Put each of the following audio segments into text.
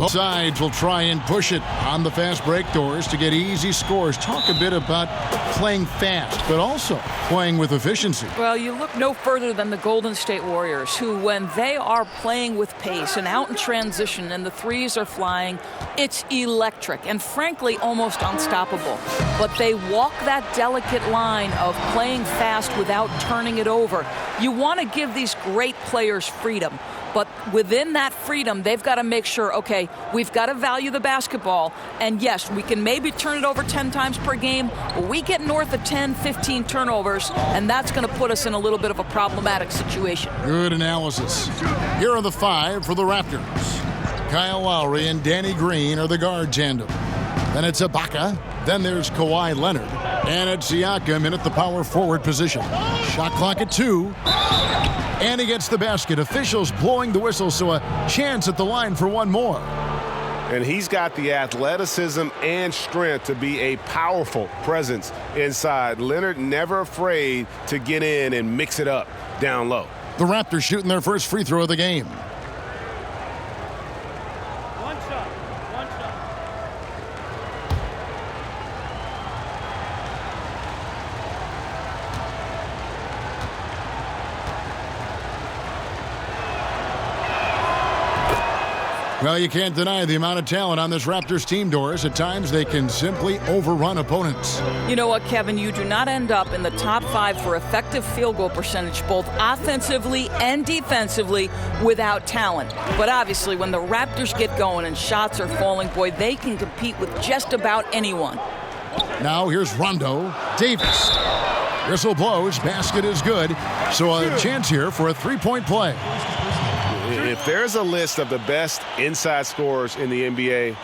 Both sides will try and push it on the fast break doors to get easy scores. Talk a bit about playing fast, but also playing with efficiency. Well, you look no further than the Golden State Warriors, who, when they are playing with pace and out in transition and the threes are flying, it's electric and, frankly, almost unstoppable. But they walk that delicate line of playing fast without turning it over. You want to give these great players freedom. But within that freedom, they've got to make sure, okay, we've got to value the basketball. And yes, we can maybe turn it over 10 times per game, but we get north of 10, 15 turnovers, and that's going to put us in a little bit of a problematic situation. Good analysis. Here are the five for the Raptors. Kyle Lowry and Danny Green are the guard tandem. Then it's Ibaka. Then there's Kawhi Leonard. And it's Siakam in at the power forward position. Shot clock at 2. And he gets the basket. Officials blowing the whistle, so a chance at the line for one more. And he's got the athleticism and strength to be a powerful presence inside. Leonard never afraid to get in and mix it up down low. The Raptors shooting their first free throw of the game. Well, you can't deny the amount of talent on this Raptors team, Doris. At times, they can simply overrun opponents. You know what, Kevin? You do not end up in the top 5 for effective field goal percentage, both offensively and defensively, without talent. But obviously, when the Raptors get going and shots are falling, boy, they can compete with just about anyone. Now here's Rondo. Davis. Whistle blows. Basket is good. So a chance here for a three-point play. If there's a list of the best inside scorers in the NBA,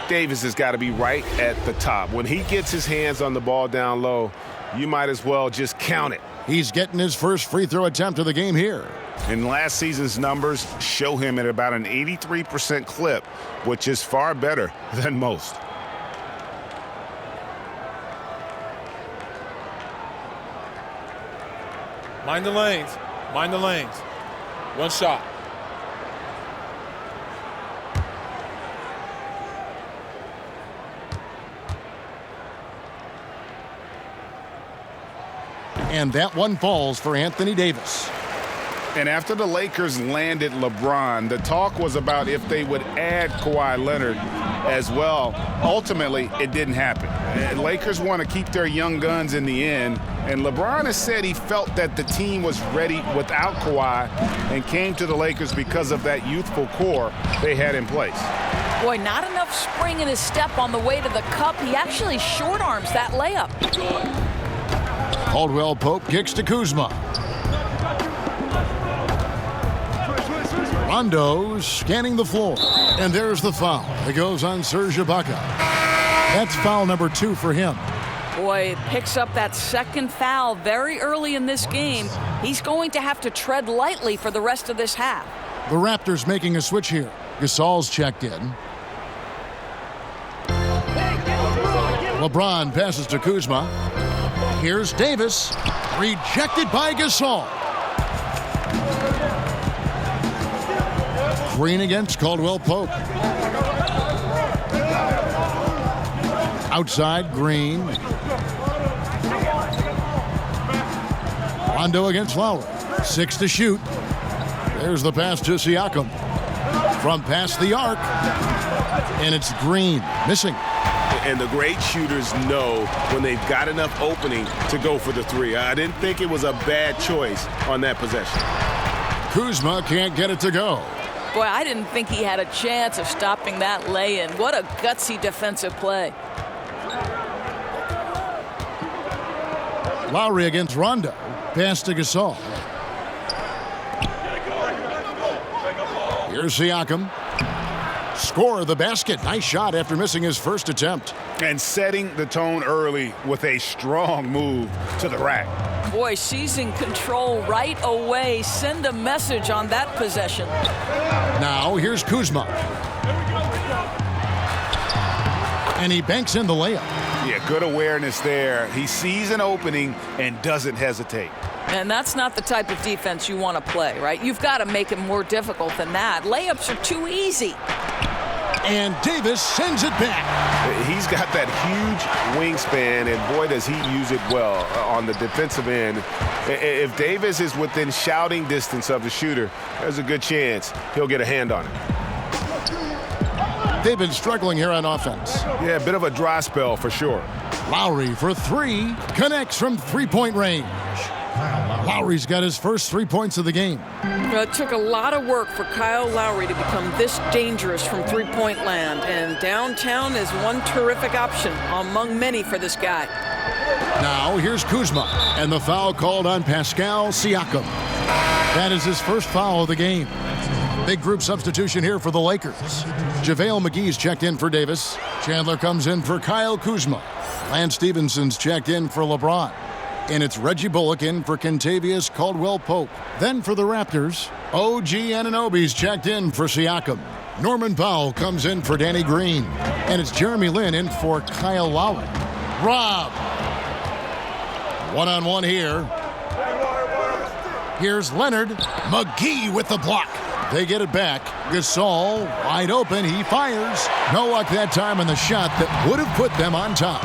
Davis has got to be right at the top. When he gets his hands on the ball down low, you might as well just count it. He's getting his first free throw attempt of the game here. And last season's numbers show him at about an 83% clip, which is far better than most. Mind the lanes. Mind the lanes. One shot. And that one falls for Anthony Davis. And after the Lakers landed LeBron, the talk was about if they would add Kawhi Leonard as well. Ultimately, it didn't happen. And Lakers want to keep their young guns in the end. And LeBron has said he felt that the team was ready without Kawhi and came to the Lakers because of that youthful core they had in place. Boy, not enough spring in his step on the way to the cup. He actually short arms that layup. Caldwell Pope kicks to Kuzma. Rondo scanning the floor. And there's the foul. It goes on Serge Ibaka. That's foul number 2 for him. Boy, picks up that second foul very early in this game. He's going to have to tread lightly for the rest of this half. The Raptors making a switch here. Gasol's checked in. LeBron passes to Kuzma. Here's Davis. Rejected by Gasol. Green against Caldwell Pope. Outside, Green. Rondo against Lowry. 6 to shoot. There's the pass to Siakam. From past the arc. And it's Green. Missing. And the great shooters know when they've got enough opening to go for the three. I didn't think it was a bad choice on that possession. Kuzma can't get it to go. Boy, I didn't think he had a chance of stopping that lay-in. What a gutsy defensive play. Lowry against Rondo. Pass to Gasol. Here's Siakam. Score the basket. Nice shot after missing his first attempt. And setting the tone early with a strong move to the rack. Boy, seizing control right away. Send a message on that possession. Now here's Kuzma. And he banks in the layup. Yeah, good awareness there. He sees an opening and doesn't hesitate. And that's not the type of defense you want to play, right? You've got to make it more difficult than that. Layups are too easy. And Davis sends it back. He's got that huge wingspan, and boy, does he use it well on the defensive end. If Davis is within shouting distance of the shooter, there's a good chance he'll get a hand on it. They've been struggling here on offense. Yeah, a bit of a dry spell for sure. Lowry for three, connects from three-point range. Lowry's got his first 3 points of the game. It took a lot of work for Kyle Lowry to become this dangerous from three-point land, and downtown is one terrific option among many for this guy. Now here's Kuzma, and the foul called on Pascal Siakam. That is his first foul of the game. Big group substitution here for the Lakers. JaVale McGee's checked in for Davis. Chandler comes in for Kyle Kuzma. Lance Stevenson's checked in for LeBron. And it's Reggie Bullock in for Kentavious Caldwell-Pope. Then for the Raptors, OG Anunoby's checked in for Siakam. Norman Powell comes in for Danny Green. And it's Jeremy Lin in for Kyle Lowry. Rob. One-on-one here. Here's Leonard. McGee with the block. They get it back. Gasol wide open. He fires. No luck that time on the shot that would have put them on top.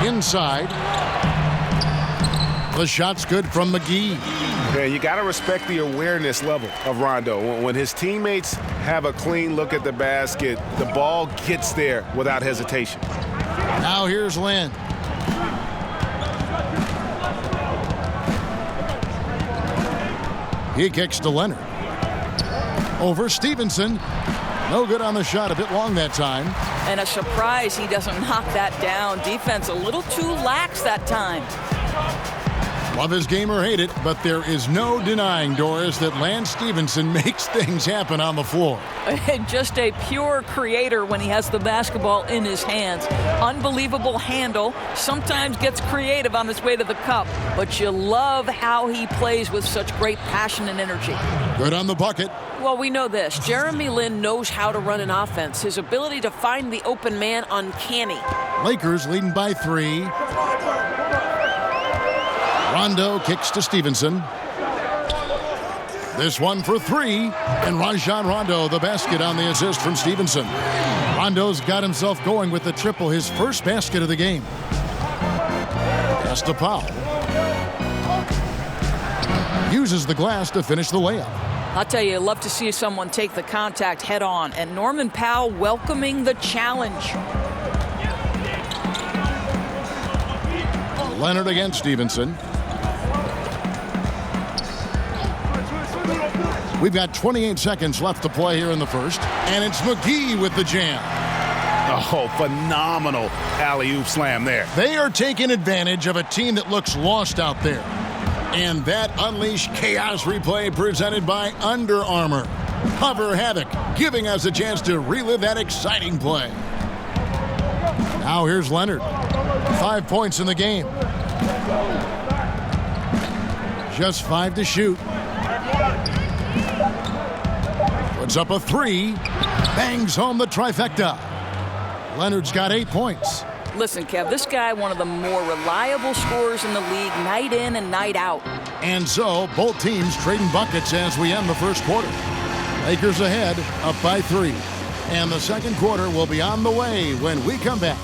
Inside. The shot's good from McGee. Yeah, you got to respect the awareness level of Rondo. When his teammates have a clean look at the basket, the ball gets there without hesitation. Now here's Lin. He kicks to Leonard. Over Stevenson. No good on the shot. A bit long that time. And a surprise he doesn't knock that down. Defense a little too lax that time. Love his game or hate it, but there is no denying, Doris, that Lance Stevenson makes things happen on the floor. Just a pure creator when he has the basketball in his hands. Unbelievable handle. Sometimes gets creative on his way to the cup, but you love how he plays with such great passion and energy. Good on the bucket. Well, we know this. Jeremy Lin knows how to run an offense. His ability to find the open man, uncanny. Lakers leading by 3. Rondo kicks to Stevenson. This one for 3. And Rajon Rondo, the basket on the assist from Stevenson. Rondo's got himself going with the triple, his first basket of the game. Pass to Powell. Uses the glass to finish the layup. I'll tell you, love to see someone take the contact head on. And Norman Powell welcoming the challenge. Leonard against Stevenson. We've got 28 seconds left to play here in the first. And it's McGee with the jam. Oh, phenomenal alley-oop slam there. They are taking advantage of a team that looks lost out there. And that Unleash Chaos replay presented by Under Armour. Hover Havoc, giving us a chance to relive that exciting play. Now here's Leonard. 5 points in the game. Just 5 to shoot. Puts up a 3. Bangs home the trifecta. Leonard's got 8 points. Listen, Kev, this guy, one of the more reliable scorers in the league, night in and night out. And so, both teams trading buckets as we end the first quarter. Lakers ahead, up by 3. And the second quarter will be on the way when we come back.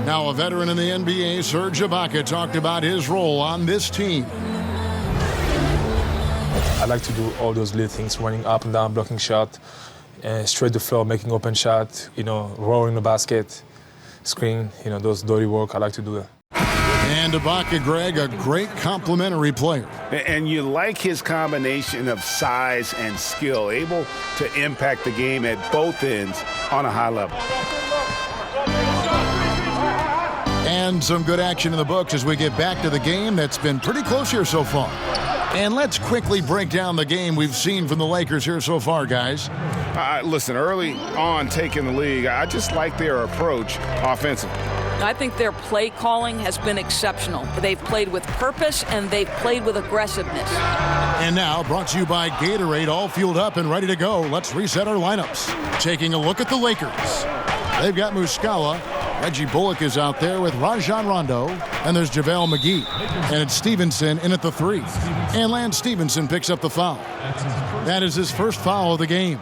Now a veteran in the NBA, Serge Ibaka, talked about his role on this team. I like to do all those little things, running up and down, blocking shot, straight to floor, making open shot, rolling the basket, screen, those dirty work. I like to do that. And Ibaka, Greg, a great complementary player. And you like his combination of size and skill, able to impact the game at both ends on a high level. And some good action in the books as we get back to the game that's been pretty close here so far. And let's quickly break down the game we've seen from the Lakers here so far, guys. Listen, early on taking the league, I just like their approach offensively. I think their play calling has been exceptional. They've played with purpose and they've played with aggressiveness. And now, brought to you by Gatorade, all fueled up and ready to go. Let's reset our lineups. Taking a look at the Lakers. They've got Muscala. Reggie Bullock is out there with Rajon Rondo. And there's JaVale McGee. And it's Stevenson in at the 3. And Lance Stevenson picks up the foul. That is his first foul of the game.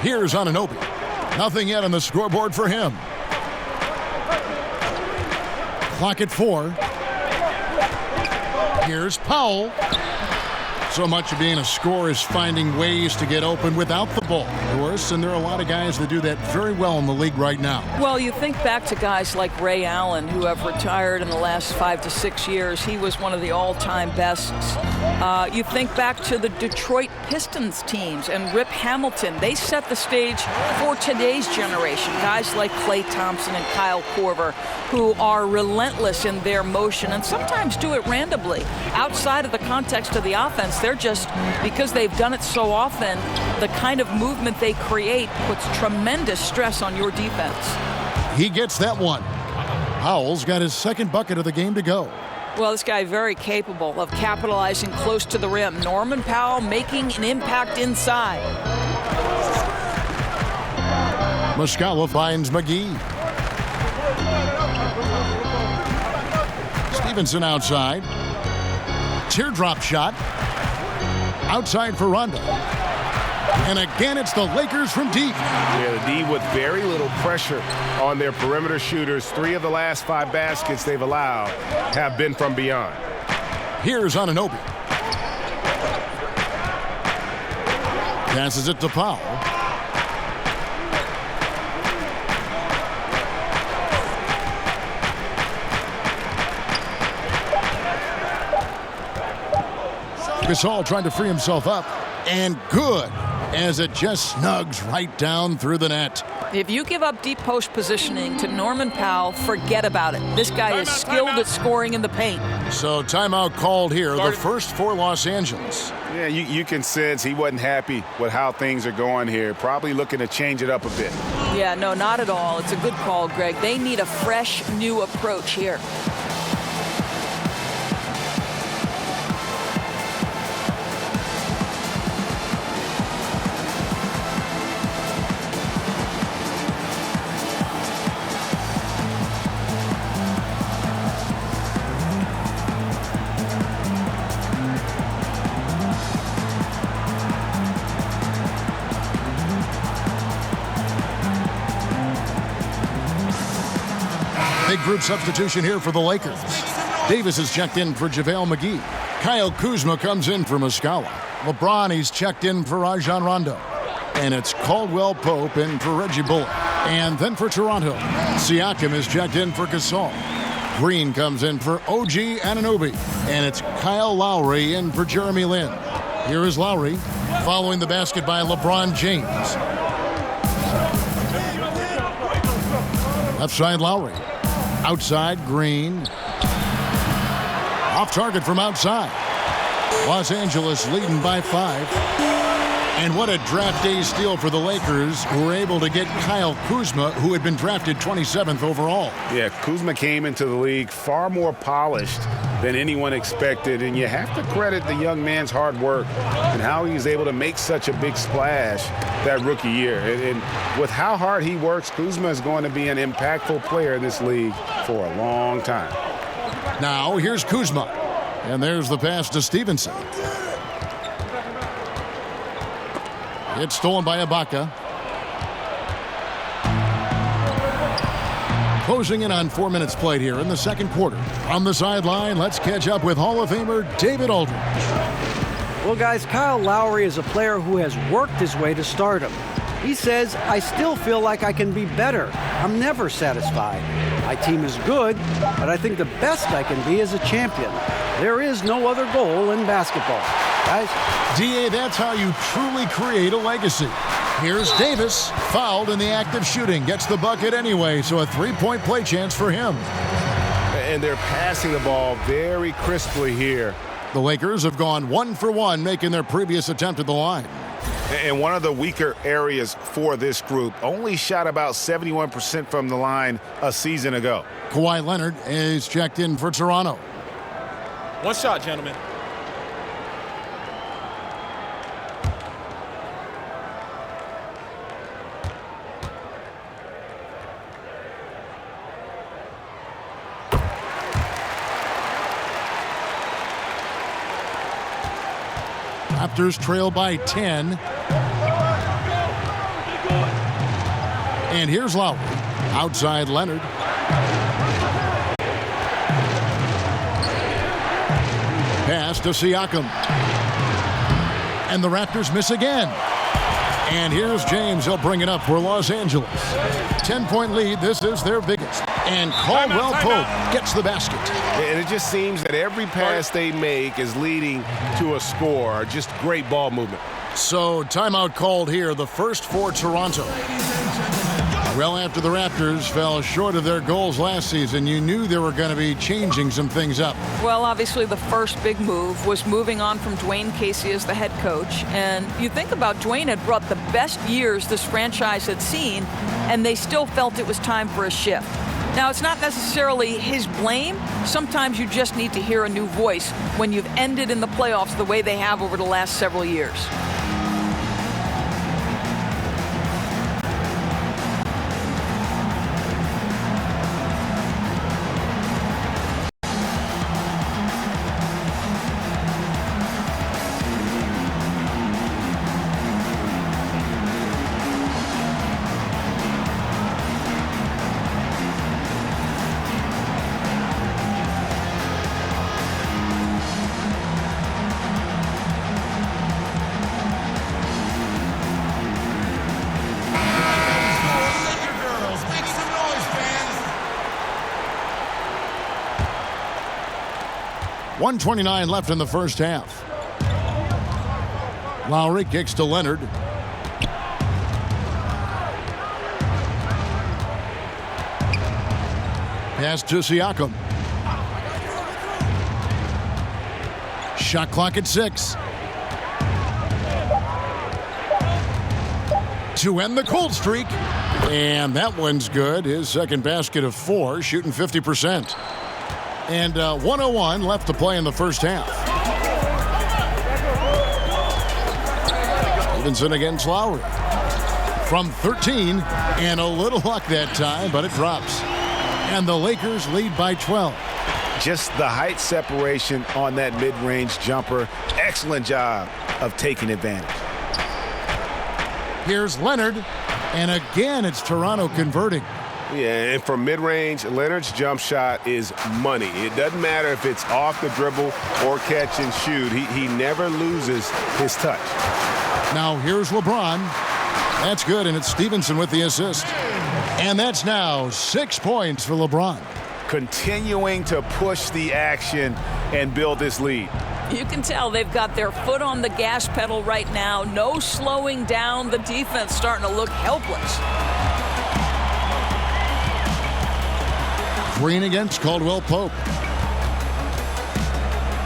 Here's Anunoby. Nothing yet on the scoreboard for him. Clock at 4. Here's Powell. So much of being a scorer is finding ways to get open without the ball, of course, and there are a lot of guys that do that very well in the league right now. Well, you think back to guys like Ray Allen, who have retired in the last 5 to 6 years. He was one of the all-time bests. You think back to the Detroit Pistons teams and Rip Hamilton. They set the stage for today's generation. Guys like Klay Thompson and Kyle Korver, who are relentless in their motion and sometimes do it randomly. Outside of the context of the offense, they're just, because they've done it so often, the kind of movement they create puts tremendous stress on your defense. He gets that one. Powell's got his second bucket of the game to go. Well, this guy very capable of capitalizing close to the rim. Norman Powell making an impact inside. Muscala finds McGee. Stevenson outside. Teardrop shot. Outside for Rondo. And again, it's the Lakers from deep. Yeah, the D with very little pressure on their perimeter shooters. 3 of the last 5 baskets they've allowed have been from beyond. Here's Anunoby. Passes it to Powell. Gasol trying to free himself up, and good, as it just snugs right down through the net. If you give up deep post positioning to Norman Powell, forget about it. This guy is skilled at scoring in the paint. So timeout called here, the first for Los Angeles. Yeah, you can sense he wasn't happy with how things are going here. Probably looking to change it up a bit. Yeah, no, not at all. It's a good call, Greg. They need a fresh, new approach here. Big group substitution here for the Lakers. Davis is checked in for JaVale McGee. Kyle Kuzma comes in for Muscala. LeBron, he's checked in for Rajon Rondo. And it's Caldwell Pope in for Reggie Bullock. And then for Toronto, Siakam is checked in for Gasol. Green comes in for OG Anunoby. And it's Kyle Lowry in for Jeremy Lin. Here is Lowry, following the basket by LeBron James. Left side, Lowry. Outside, Green. Off target from outside. Los Angeles leading by 5. And what a draft day steal for the Lakers, who were able to get Kyle Kuzma, who had been drafted 27th overall. Yeah, Kuzma came into the league far more polished than anyone expected, and you have to credit the young man's hard work and how he was able to make such a big splash that rookie year. And with how hard he works, Kuzma is going to be an impactful player in this league for a long time. Now, here's Kuzma. And there's the pass to Stevenson. It's stolen by Ibaka. Closing in on 4 minutes played here in the second quarter. On the sideline, let's catch up with Hall of Famer David Aldridge. Well, guys, Kyle Lowry is a player who has worked his way to stardom. He says, I still feel like I can be better. I'm never satisfied. My team is good, but I think the best I can be is a champion. There is no other goal in basketball. Guys, D.A., that's how you truly create a legacy. Here's Davis, fouled in the act of shooting. Gets the bucket anyway, so a three-point play chance for him. And they're passing the ball very crisply here The Lakers have gone 1 for 1, making their previous attempt at the line. And one of the weaker areas for this group, only shot about 71% from the line a season ago. Kawhi Leonard is checked in for Toronto. One shot, gentlemen. Raptors trail by 10. And here's Lowry. Outside Leonard. Pass to Siakam. And the Raptors miss again. And here's James. He'll bring it up for Los Angeles. 10-point lead. This is their biggest. And Caldwell Pope gets the basket. And it just seems that every pass they make is leading to a score. Just great ball movement. So timeout called here, the first for Toronto. Well, after the Raptors fell short of their goals last season, you knew they were going to be changing some things up. Well, obviously the first big move was moving on from Dwayne Casey as the head coach. And you think about Dwayne had brought the best years this franchise had seen, and they still felt it was time for a shift. Now, it's not necessarily his blame. Sometimes you just need to hear a new voice when you've ended in the playoffs the way they have over the last several years. .129 left in the first half. Lowry kicks to Leonard. Pass to Siakam. Shot clock at 6. To end the cold streak. And that one's good. His second basket of 4, shooting 50%. And 1:01 left to play in the first half. Stevenson against Lowry. From 13, and a little luck that time, but it drops. And the Lakers lead by 12. Just the height separation on that mid-range jumper. Excellent job of taking advantage. Here's Leonard, and again it's Toronto converting. Yeah, and from mid-range, Leonard's jump shot is money. It doesn't matter if it's off the dribble or catch and shoot. He never loses his touch. Now here's LeBron. That's good, and it's Stevenson with the assist. And that's now 6 points for LeBron. Continuing to push the action and build this lead. You can tell they've got their foot on the gas pedal right now. No slowing down. The defense starting to look helpless. Green against Caldwell Pope.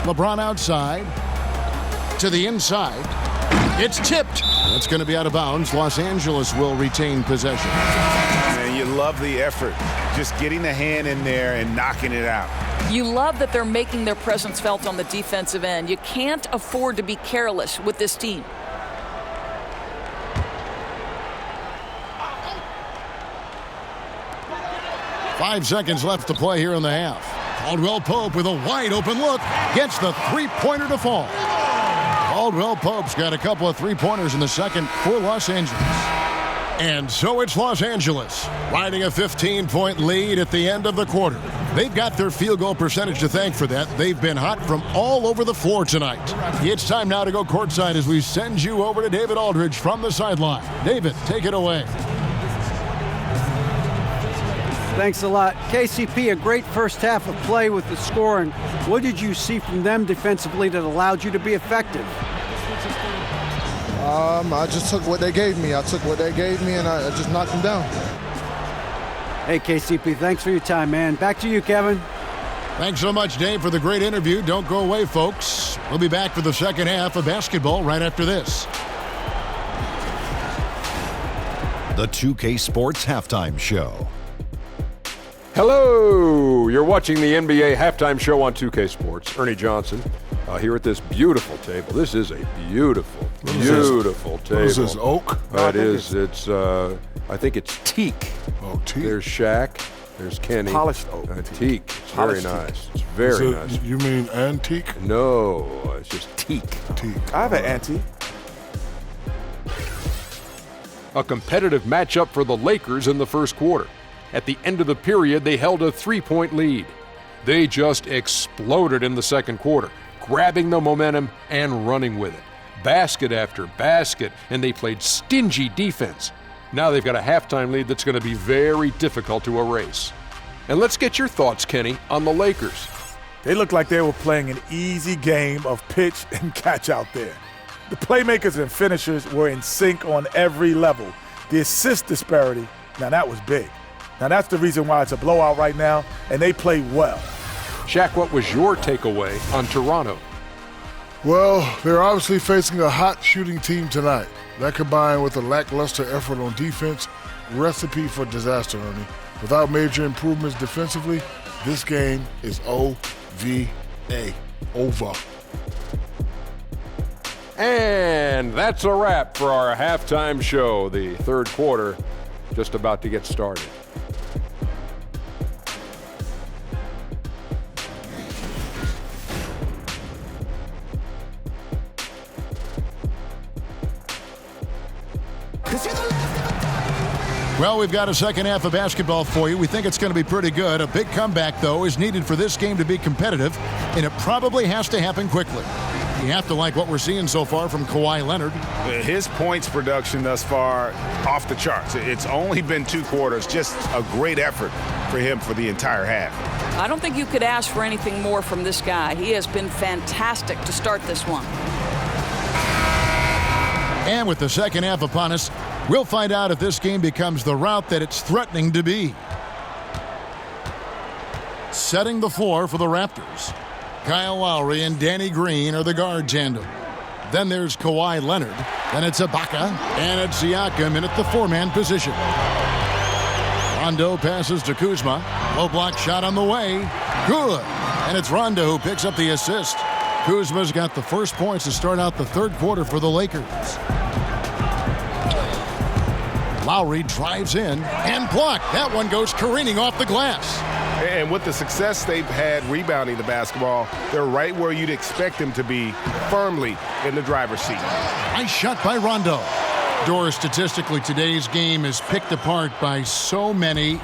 LeBron outside. To the inside. It's tipped. That's going to be out of bounds. Los Angeles will retain possession. And you love the effort. Just getting the hand in there and knocking it out. You love that they're making their presence felt on the defensive end. You can't afford to be careless with this team. Five seconds left to play here in the half. Caldwell Pope with a wide open look gets the three-pointer to fall. Caldwell Pope's got a couple of three-pointers in the second for Los Angeles. And so it's Los Angeles riding a 15-point lead at the end of the quarter. They've got their field goal percentage to thank for that. They've been hot from all over the floor tonight. It's time now to go courtside as we send you over to David Aldridge from the sideline. David, take it away. Thanks a lot. KCP, a great first half of play with the score. And what did you see from them defensively that allowed you to be effective? I just took what they gave me. I took what they gave me, and I just knocked them down. Hey, KCP, thanks for your time, man. Back to you, Kevin. Thanks so much, Dave, for the great interview. Don't go away, folks. We'll be back for the second half of basketball right after this. The 2K Sports Halftime Show. Hello! You're watching the NBA Halftime Show on 2K Sports. Ernie Johnson here at this beautiful table. This is a beautiful table. What is this, oak? It is. It's, I think it's teak. Oh, teak. There's Shaq. There's Kenny. Polished oak. Teak. It's very nice. It's very nice. You mean antique? No, it's just teak. Teak. I have an antique. A competitive matchup for the Lakers in the first quarter. At the end of the period, they held a 3-point lead. They just exploded in the second quarter, grabbing the momentum and running with it. Basket after basket, and they played stingy defense. Now they've got a halftime lead that's going to be very difficult to erase. And let's get your thoughts, Kenny, on the Lakers. They looked like they were playing an easy game of pitch and catch out there. The playmakers and finishers were in sync on every level. The assist disparity, now that was big. Now that's the reason why it's a blowout right now, and they play well. Shaq, what was your takeaway on Toronto? Well, they're obviously facing a hot shooting team tonight. That combined with a lackluster effort on defense, recipe for disaster, Ernie. Without major improvements defensively, this game is OVA. Over. And that's a wrap for our halftime show. The third quarter just about to get started. Well, we've got a second half of basketball for you. We think it's going to be pretty good. A big comeback, though, is needed for this game to be competitive, and it probably has to happen quickly. You have to like what we're seeing so far from Kawhi Leonard. His points production thus far, off the charts. It's only been 2 quarters. Just a great effort for him for the entire half. I don't think you could ask for anything more from this guy. He has been fantastic to start this one. And with the second half upon us, we'll find out if this game becomes the rout that it's threatening to be. Setting the floor for the Raptors. Kyle Lowry and Danny Green are the guard tandem. Then there's Kawhi Leonard. Then it's Ibaka. And it's Siakam in at the 4-man position. Rondo passes to Kuzma. Low block shot on the way. Good. And it's Rondo who picks up the assist. Kuzma's got the first points to start out the third quarter for the Lakers. Lowry drives in and blocked. That one goes careening off the glass. And with the success they've had rebounding the basketball, they're right where you'd expect them to be, firmly in the driver's seat. Nice shot by Rondo. Doris, statistically, today's game is picked apart by so many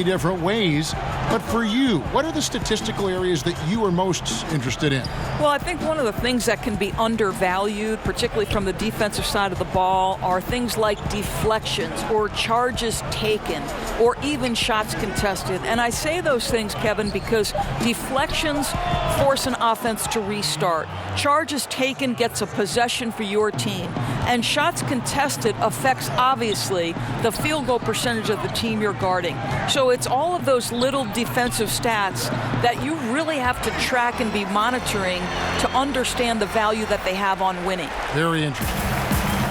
different ways. But for you, what are the statistical areas that you are most interested in? Well, I think one of the things that can be undervalued, particularly from the defensive side of the ball, are things like deflections or charges taken or even shots contested. And I say those things, Kevin, because deflections force an offense to restart. Charges taken gets a possession for your team. And shots contested affects, obviously, the field goal percentage of the team you're guarding. So it's all of those little defensive stats that you really have to track and be monitoring to understand the value that they have on winning. Very interesting.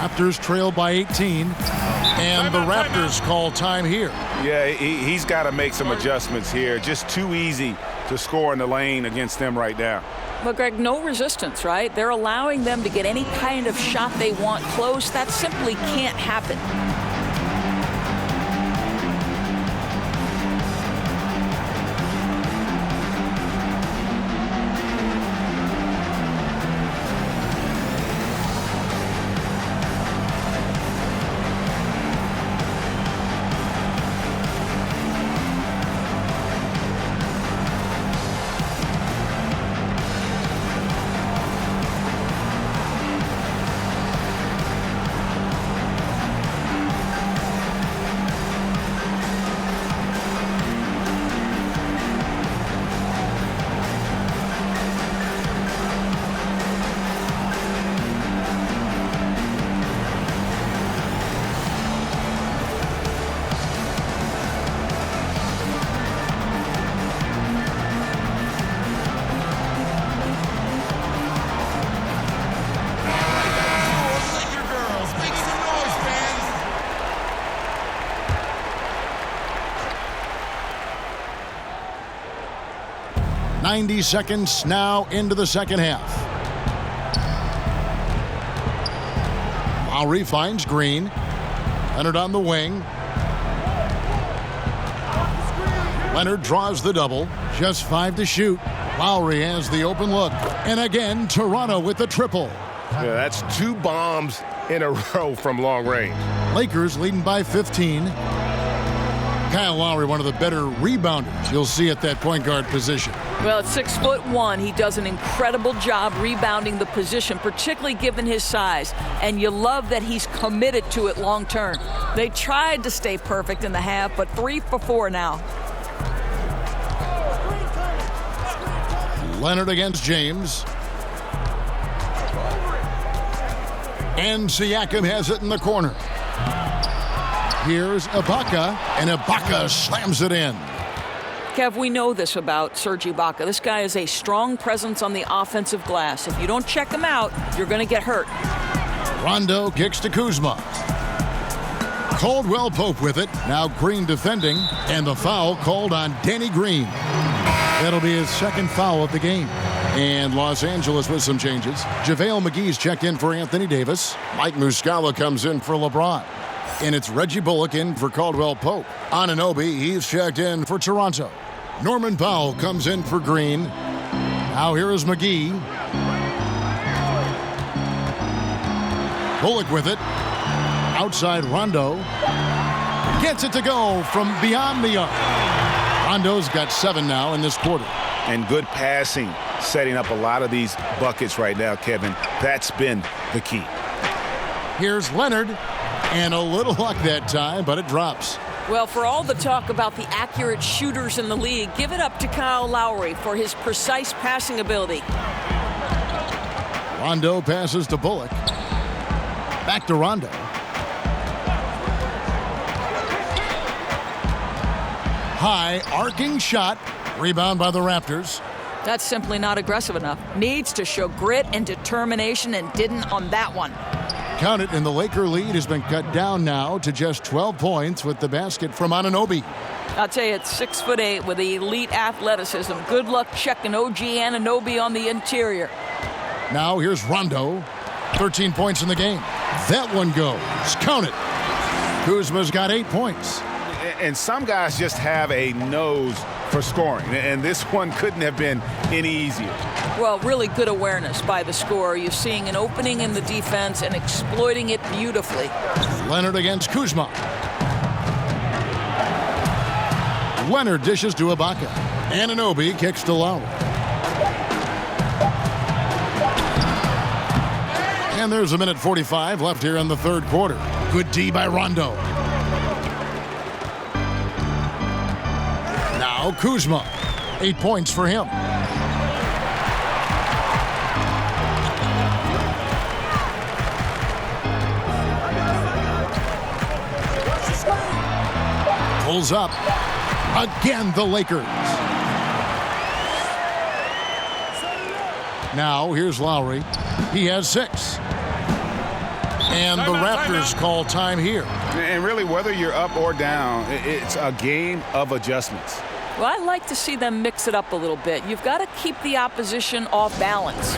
Raptors trail by 18, and the Raptors call time here. Yeah, he's got to make some adjustments here. Just too easy to score in the lane against them right now. But, Greg, no resistance, right? They're allowing them to get any kind of shot they want close. That simply can't happen. 90 seconds now into the second half. Lowry finds Green. Leonard on the wing. Leonard draws the double. Just 5 to shoot. Lowry has the open look. And again, Toronto with the triple. Yeah, that's 2 bombs in a row from long range. Lakers leading by 15. Kyle Lowry, one of the better rebounders you'll see at that point guard position. Well, at 6'1", he does an incredible job rebounding the position, particularly given his size. And you love that he's committed to it long term. They tried to stay perfect in the half, but 3 for 4 now. Leonard against James. And Siakam has it in the corner. Here's Ibaka, and Ibaka slams it in. Kev, we know this about Serge Ibaka. This guy is a strong presence on the offensive glass. If you don't check him out, you're going to get hurt. Rondo kicks to Kuzma. Caldwell Pope with it. Now Green defending, and the foul called on Danny Green. That'll be his second foul of the game. And Los Angeles with some changes. JaVale McGee's checked in for Anthony Davis. Mike Muscala comes in for LeBron. And it's Reggie Bullock in for Caldwell Pope. Anunoby, he's checked in for Toronto. Norman Powell comes in for Green. Now here is McGee. Bullock with it. Outside Rondo. Gets it to go from beyond the arc. Rondo's got 7 now in this quarter. And good passing, setting up a lot of these buckets right now, Kevin. That's been the key. Here's Leonard. And a little luck that time, but it drops. Well, for all the talk about the accurate shooters in the league, give it up to Kyle Lowry for his precise passing ability. Rondo passes to Bullock. Back to Rondo. High arcing shot. Rebound by the Raptors. That's simply not aggressive enough. Needs to show grit and determination, and didn't on that one. Count it, and the Laker lead has been cut down now to just 12 points with the basket from Anunoby. I'll tell you, it's 6'8" with elite athleticism. Good luck checking OG Anunoby on the interior. Now here's Rondo. 13 points in the game. That one goes. Count it. Kuzma's got 8 points. And some guys just have a nose for scoring, and this one couldn't have been any easier. Well, really good awareness by the scorer. You're seeing an opening in the defense and exploiting it beautifully. Leonard against Kuzma. Leonard dishes to Ibaka. Anunoby kicks to Lowry. And there's a minute 45 left here in the third quarter. Good D by Rondo. Now Kuzma. 8 points for him. Pulls up. Again, the Lakers. Now, here's Lowry. He has 6. And the Raptors call time here. And really, whether you're up or down, it's a game of adjustments. Well, I like to see them mix it up a little bit. You've got to keep the opposition off balance.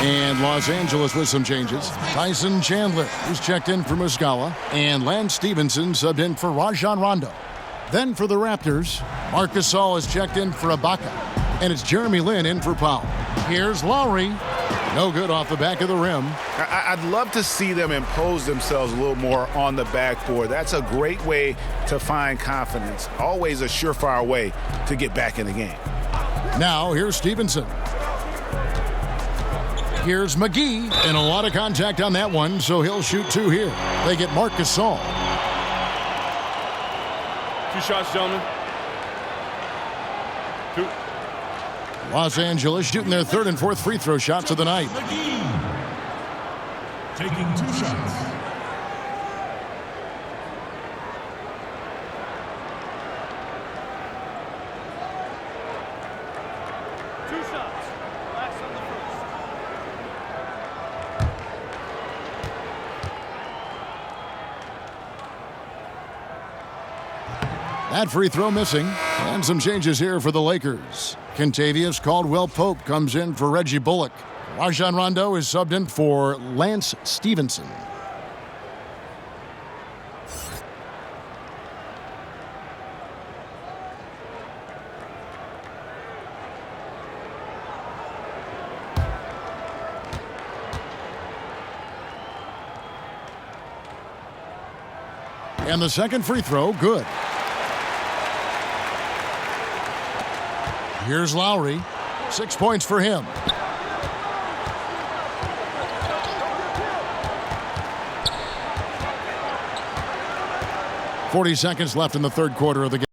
And Los Angeles with some changes. Tyson Chandler is checked in for Muscala. And Lance Stevenson subbed in for Rajon Rondo. Then for the Raptors, Marc Gasol is checked in for Ibaka. And it's Jeremy Lin in for Powell. Here's Lowry. No good off the back of the rim. I'd love to see them impose themselves a little more on the backboard. That's a great way to find confidence. Always a surefire way to get back in the game. Now here's Stevenson. Here's McGee, and a lot of contact on that one, so he'll shoot 2 here. They get Marc Gasol. 2 shots, gentlemen. 2. Los Angeles shooting their 3rd and 4th free throw shots of the night. McGee taking 2 shots. That free throw missing. And some changes here for the Lakers. Kentavious Caldwell-Pope comes in for Reggie Bullock. Rajon Rondo is subbed in for Lance Stevenson. And the second free throw, good. Here's Lowry. 6 points for him. .40 seconds left in the 3rd quarter of the game.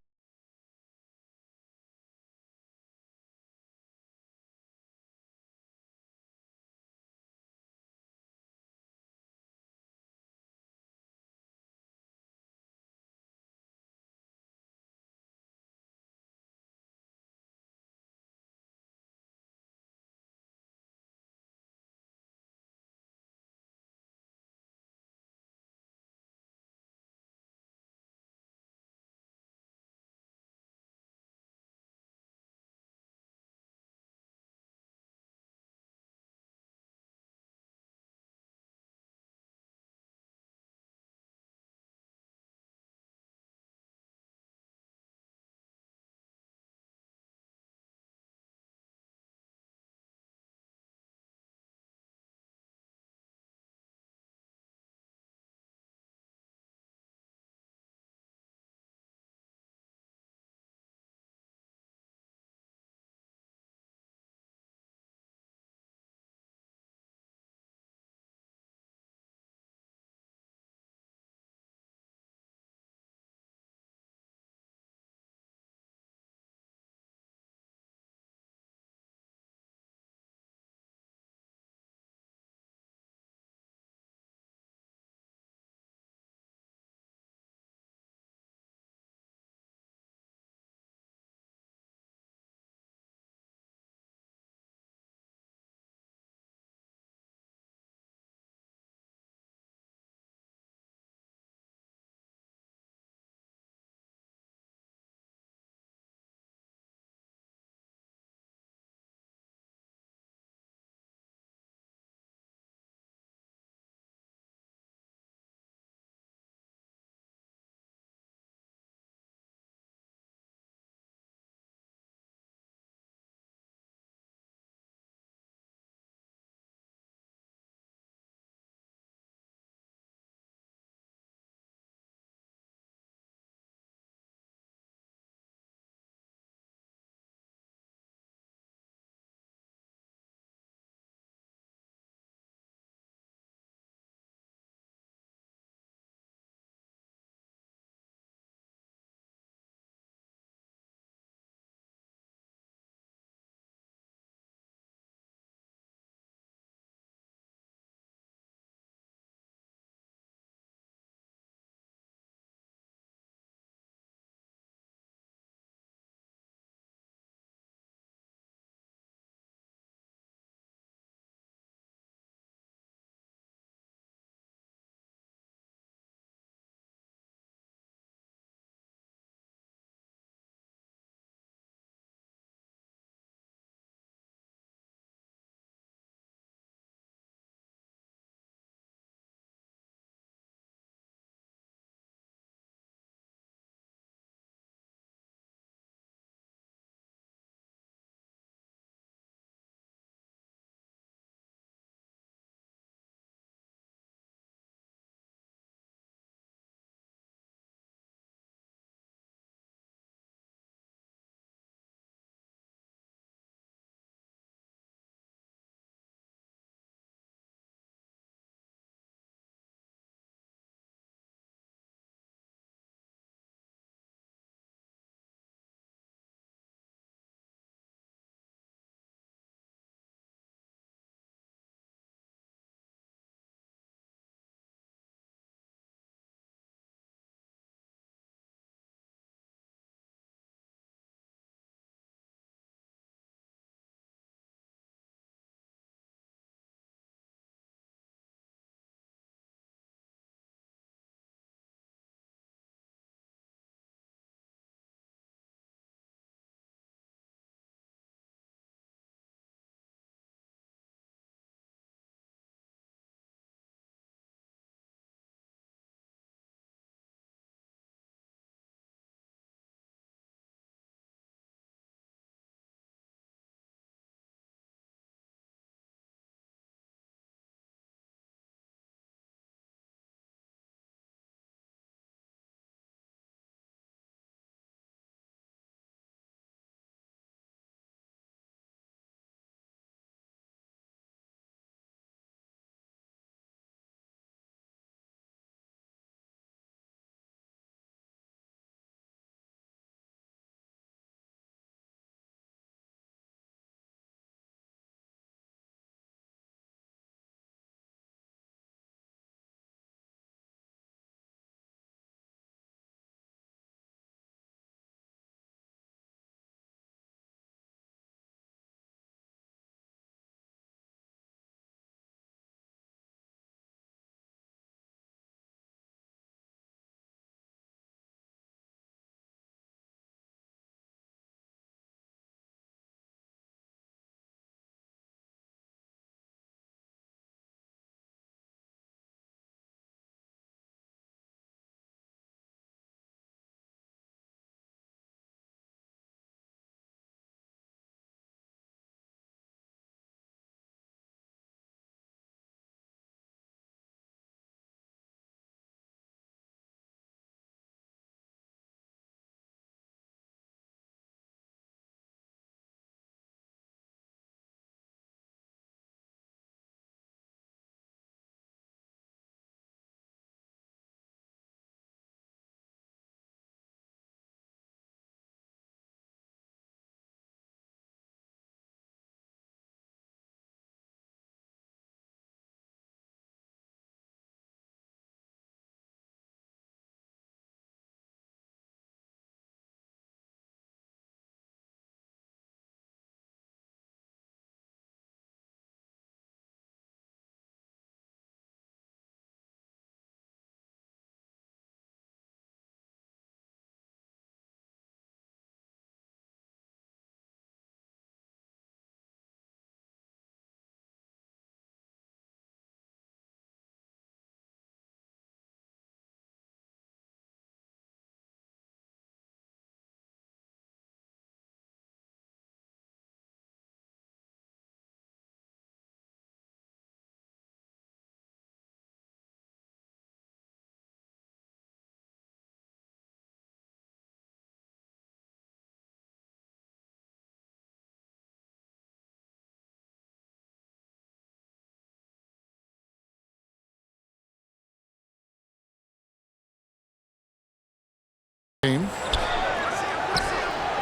game.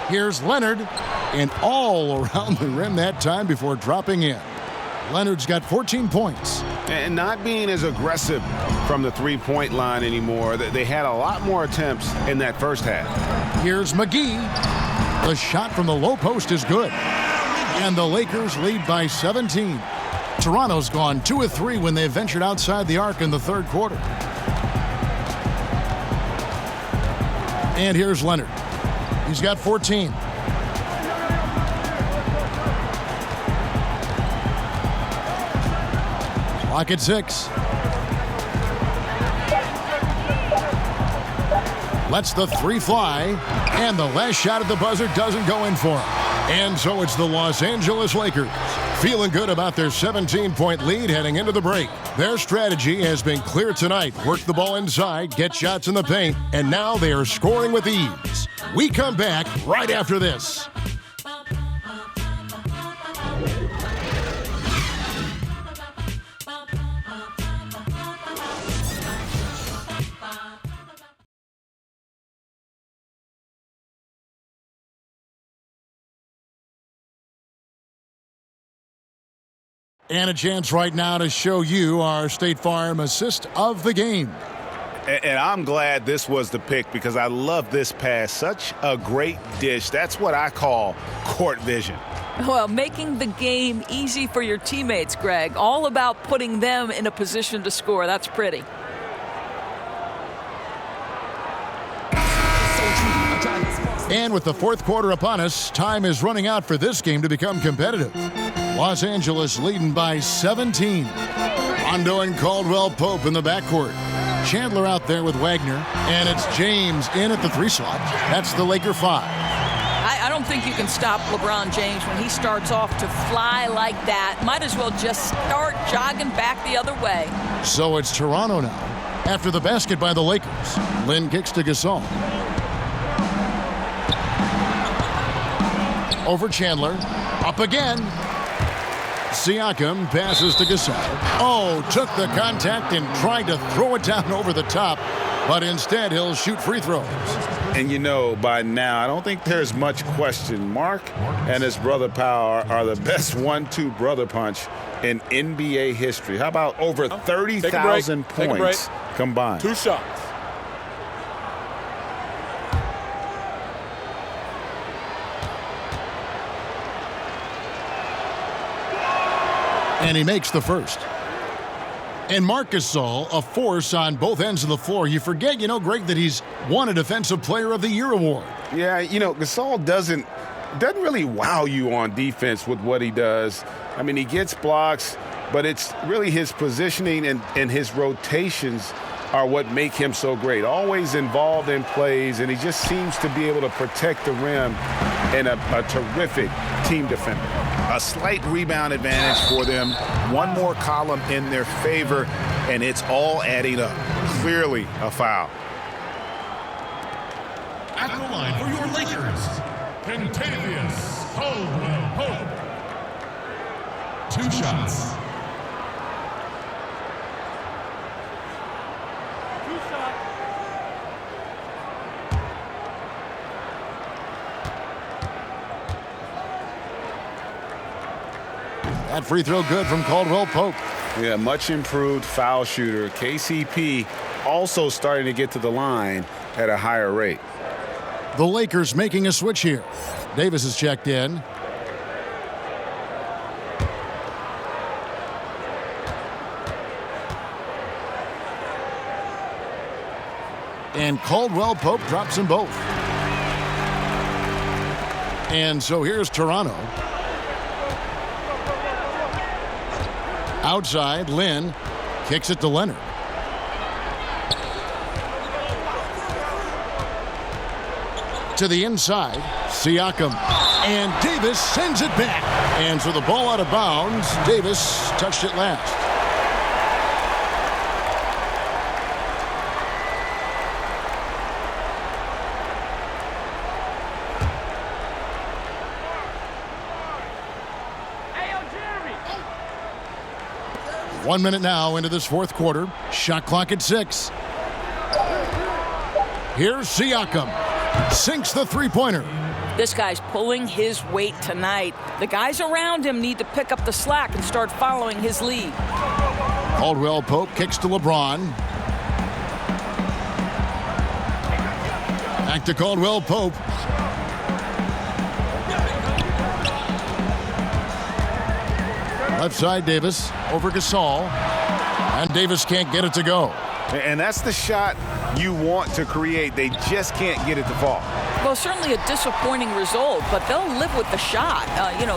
Here's Leonard, and all around the rim that time before dropping in. Leonard's got 14 points. And not being as aggressive from the three-point line anymore. They had a lot more attempts in that first half. Here's McGee. The shot from the low post is good. And the Lakers lead by 17. Toronto's gone 2 of 3 when they ventured outside the arc in the third quarter. And here's Leonard. He's got 14. Clock at 6. Lets the three fly, and the last shot at the buzzer doesn't go in for him. And so it's the Los Angeles Lakers feeling good about their 17-point lead heading into the break. Their strategy has been clear tonight. Work the ball inside, get shots in the paint, and now they are scoring with ease. We come back right after this. And a chance right now to show you our State Farm assist of the game. And I'm glad this was the pick because I love this pass. Such a great dish. That's what I call court vision. Well, making the game easy for your teammates, Greg. All about putting them in a position to score. That's pretty. And with the fourth quarter upon us, time is running out for this game to become competitive. Los Angeles leading by 17. Rondo and Caldwell Pope in the backcourt. Chandler out there with Wagner. And it's James in at the 3 slot. That's the Laker 5. I don't think you can stop LeBron James when he starts off to fly like that. Might as well just start jogging back the other way. So it's Toronto now. After the basket by the Lakers. Lynn kicks to Gasol. Over Chandler. Up again. Siakam passes to Gasol. Oh, took the contact and tried to throw it down over the top, but instead he'll shoot free throws. And you know, by now, I don't think there's much question. Mark and his brother Powell are the best 1-2 brother punch in NBA history. How about over 30,000 points combined? 2 shots. And he makes the first. And Marc Gasol, a force on both ends of the floor. You forget, Greg, that he's won a Defensive Player of the Year award. Yeah, Gasol doesn't really wow you on defense with what he does. I mean, he gets blocks, but it's really his positioning and his rotations are what make him so great. Always involved in plays, and he just seems to be able to protect the rim and a terrific team defender. A slight rebound advantage for them. One more column in their favor, and it's all adding up. Clearly a foul. At the line for your Lakers, Kentavious Caldwell Pope. 2 shots. That free throw good from Caldwell Pope. Yeah, much improved foul shooter. KCP also starting to get to the line at a higher rate. The Lakers making a switch here. Davis is checked in. And Caldwell Pope drops them both. And so here's Toronto. Outside, Lynn kicks it to Leonard. To the inside, Siakam. And Davis sends it back. And so the ball out of bounds. Davis touched it last. Hey, 1 minute now into this fourth quarter. Shot clock at 6. Here's Siakam. Sinks the three-pointer. This guy's pulling his weight tonight. The guys around him need to pick up the slack and start following his lead. Caldwell Pope kicks to LeBron. Back to Caldwell Pope. Left side Davis over Gasol. And Davis can't get it to go. And that's the shot you want to create. They just can't get it to fall. Well, certainly a disappointing result, but they'll live with the shot.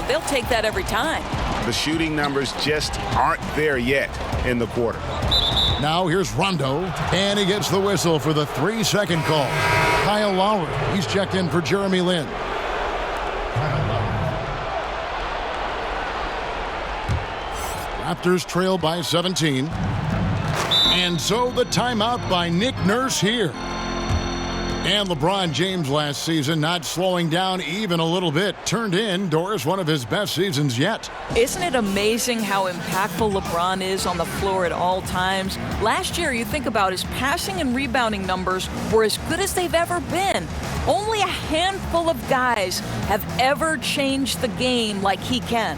They'll take that every time. The shooting numbers just aren't there yet in the quarter. Now here's Rondo, and he gets the whistle for the 3-second call. Kyle Lowry, he's checked in for Jeremy Lin. Raptors trail by 17. And so the timeout by Nick Nurse here. And LeBron James last season not slowing down even a little bit. Turned indoors one of his best seasons yet. Isn't it amazing how impactful LeBron is on the floor at all times? Last year, you think about his passing and rebounding numbers were as good as they've ever been. Only a handful of guys have ever changed the game like he can.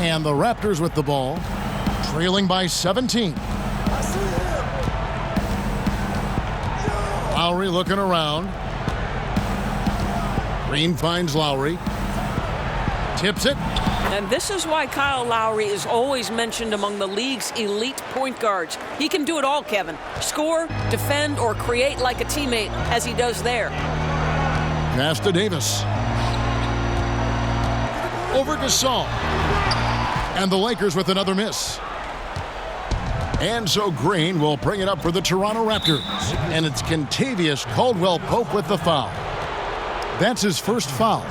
And the Raptors with the ball, trailing by 17. Lowry looking around. Green finds Lowry. Tips it. And this is why Kyle Lowry is always mentioned among the league's elite point guards. He can do it all, Kevin. Score, defend, or create like a teammate, as he does there. Pass to Davis. Over Gasol. And the Lakers with another miss. And so Green will bring it up for the Toronto Raptors. And it's Kentavious Caldwell Pope with the foul. That's his first foul.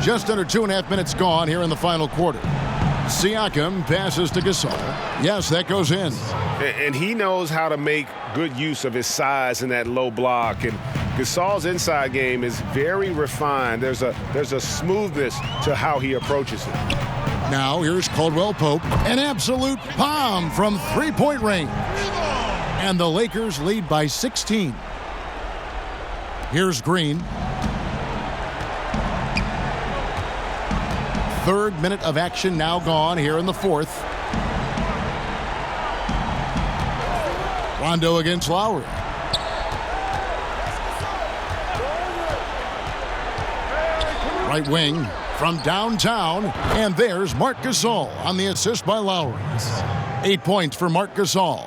Just under 2.5 minutes gone here in the final quarter. Siakam passes to Gasol. Yes, that goes in. And he knows how to make good use of his size in that low block. And Gasol's inside game is very refined. There's a smoothness to how he approaches it. Now here's Caldwell Pope. An absolute bomb from three-point range. And the Lakers lead by 16. Here's Green. Third minute of action now gone here in the fourth. Rondo against Lowry. Right wing from downtown. And there's Marc Gasol on the assist by Lowry. 8 points for Marc Gasol.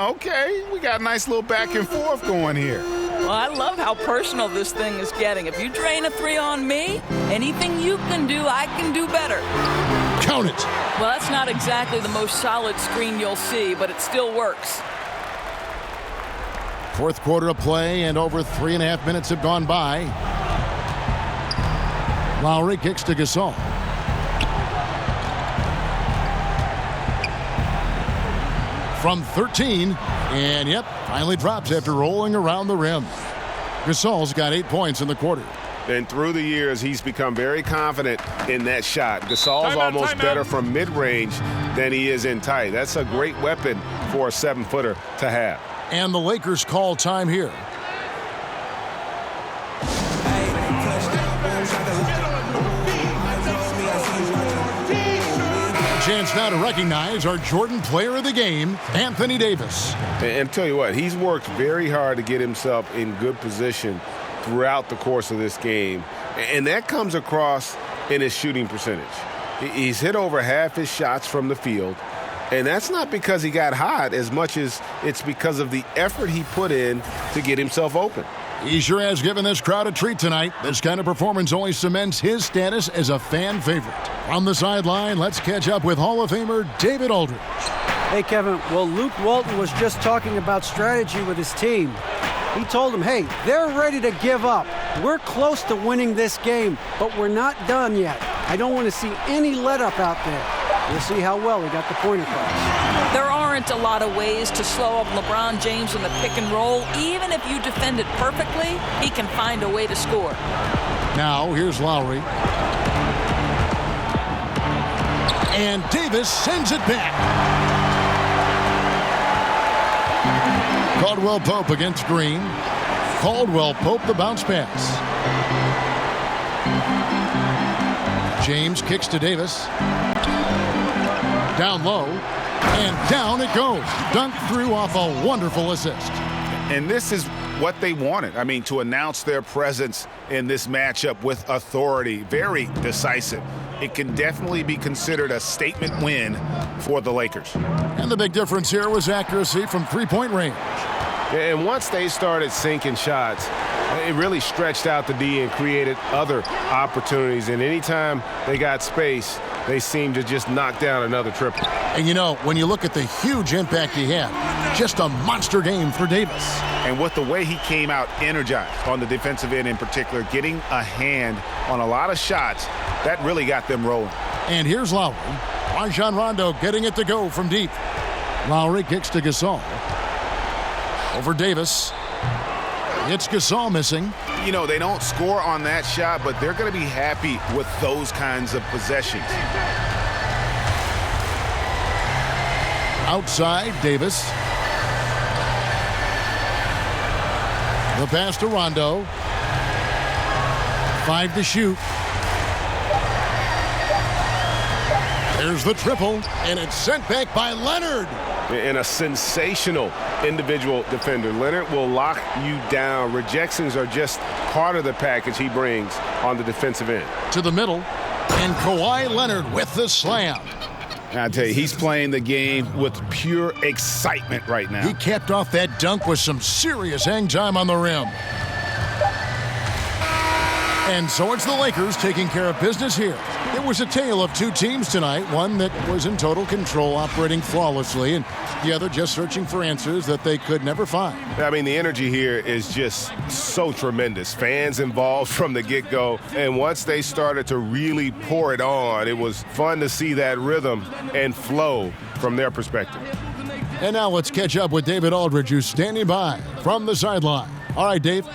Okay, we got a nice little back and forth going here. Well, I love how personal this thing is getting. If you drain a three on me, anything you can do, I can do better. Count it. Well, that's not exactly the most solid screen you'll see, but it still works. Fourth quarter of play, and over 3.5 minutes have gone by. Lowry kicks to Gasol. From 13, and yep, finally drops after rolling around the rim. Gasol's got 8 points in the quarter. And through the years, he's become very confident in that shot. Gasol's almost better from mid-range than he is in tight. That's a great weapon for a 7-footer to have. And the Lakers call time here. Chance It's now to recognize our Jordan Player of the Game, Anthony Davis. And tell you what, he's worked very hard to get himself in good position throughout the course of this game. And that comes across in his shooting percentage. He's hit over half his shots from the field. And that's not because he got hot as much as it's because of the effort he put in to get himself open. He sure has given this crowd a treat tonight. This kind of performance only cements his status as a fan favorite. On the sideline, let's catch up with Hall of Famer David Aldridge. Hey, Kevin, well, Luke Walton was just talking about strategy with his team. He told them, hey, they're ready to give up. We're close to winning this game, but we're not done yet. I don't want to see any let-up out there. We'll see how well he got the point across. There aren't a lot of ways to slow up LeBron James in the pick and roll. Even if you defend it perfectly, he can find a way to score. Now, here's Lowry. And Davis sends it back. Caldwell Pope against Green. Caldwell Pope the bounce pass. James kicks to Davis. Down low. And down it goes. Dunked through off a wonderful assist. And this is what they wanted. I mean, to announce their presence in this matchup with authority. Very decisive. It can definitely be considered a statement win for the Lakers. And the big difference here was accuracy from three-point range. And once they started sinking shots, it really stretched out the D and created other opportunities. And anytime they got space, they seemed to just knock down another triple. And you know, when you look at the huge impact he had, just a monster game for Davis. And with the way he came out energized on the defensive end in particular, getting a hand on a lot of shots, that really got them rolling. And here's Lowry. Rajon Rondo getting it to go from deep. Lowry kicks to Gasol. Over Davis. It's Gasol missing. You know, they don't score on that shot, but they're going to be happy with those kinds of possessions. Outside, Davis. The pass to Rondo. 5 to shoot. There's the triple, and it's sent back by Leonard. And a sensational individual defender. Leonard will lock you down. Rejections are just part of the package he brings on the defensive end. To the middle, and Kawhi Leonard with the slam. I tell you, he's playing the game with pure excitement right now. He capped off that dunk with some serious hang time on the rim. And so it's the Lakers taking care of business here. It was a tale of two teams tonight, one that was in total control, operating flawlessly, and the other just searching for answers that they could never find. I mean, the energy here is just so tremendous. Fans involved from the get-go, and once they started to really pour it on, it was fun to see that rhythm and flow from their perspective. And now let's catch up with David Aldridge, who's standing by from the sideline. All right, Dave.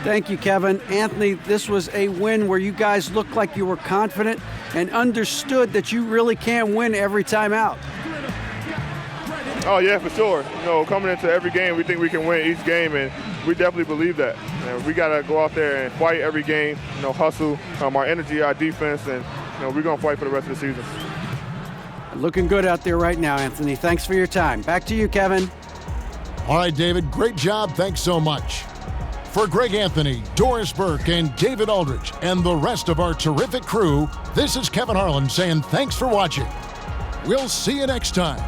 Thank you, Kevin. Anthony, this was a win where you guys looked like you were confident and understood that you really can win every time out. Oh, yeah, for sure. You know, coming into every game, we think we can win each game, and we definitely believe that. And we got to go out there and fight every game, you know, hustle, our energy, our defense, and, you know, we're going to fight for the rest of the season. Looking good out there right now, Anthony. Thanks for your time. Back to you, Kevin. All right, David, great job. Thanks so much. For Greg Anthony, Doris Burke, and David Aldridge, and the rest of our terrific crew, this is Kevin Harlan saying thanks for watching. We'll see you next time.